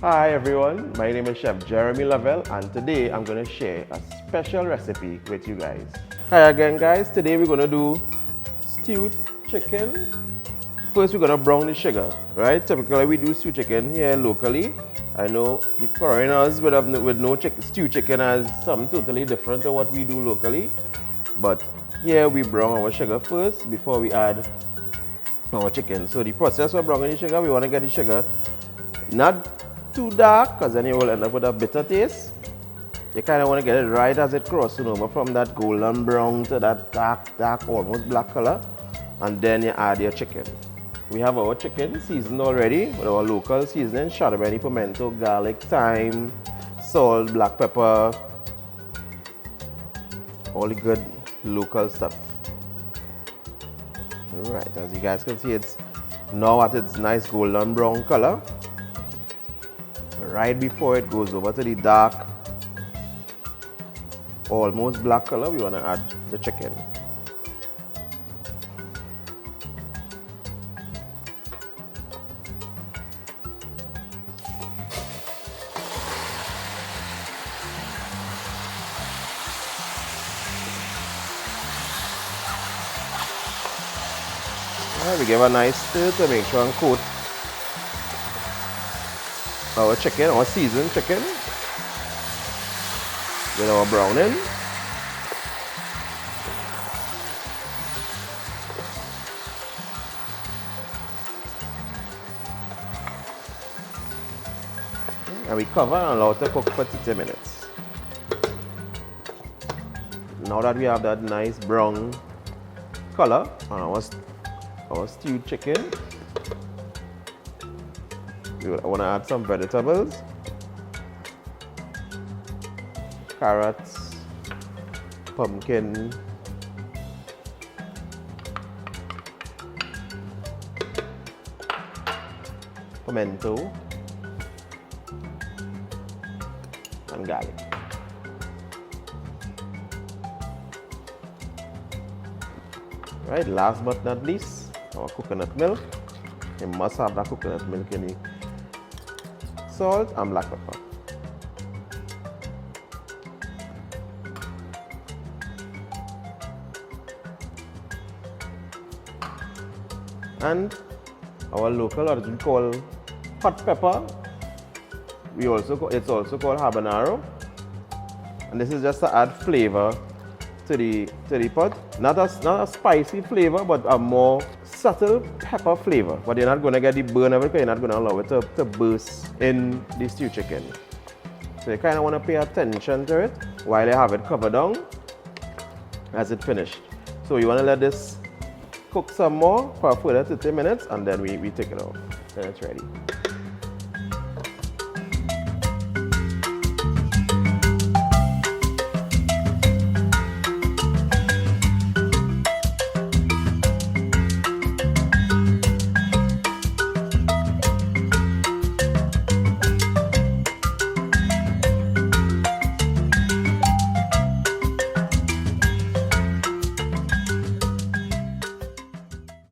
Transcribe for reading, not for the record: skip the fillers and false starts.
Hi everyone, my name is Chef Jeremy Lovell and today I'm going to share a special recipe with you guys. Hi again guys, today we're going to do stewed chicken. First we're going to brown the sugar, right? Typically we do stewed chicken here locally. I know the foreigners would know stewed chicken as something totally different to what we do locally. But here we brown our sugar first before we add our chicken. So the process of browning the sugar, we want to get the sugar not too dark because then you will end up with a bitter taste. You kind of want to get it right as it crosses over from that golden brown to that dark, almost black color. And then you add your chicken. We have our chicken seasoned already with our local seasoning, chadon, beni, pimento, garlic, thyme, salt, black pepper, all the good local stuff. Alright, as you guys can see, it's now at its nice golden brown color. Right before it goes over to the dark, almost black color, we want to add the chicken. We give a nice stir to make sure and coat our chicken, our seasoned chicken, with our browning. And we cover and allow it to cook for 30 minutes. Now that we have that nice brown color on our stewed chicken, I want to add some vegetables, carrots, pumpkin, pimento, and garlic. Right, last but not least, our coconut milk. You must have that coconut milk in it. Salt and black pepper. And our local, what we call hot pepper. It's also called habanero. And this is just to add flavor to the pot. Not a spicy flavor, but a more subtle pepper flavor. But you're not going to get the burn of it because you're not going to allow it to burst in the stewed chicken. So you kind of want to pay attention to it while you have it covered down as it finished. So you want to let this cook some more for a further 30 minutes and then we take it out. Then it's ready.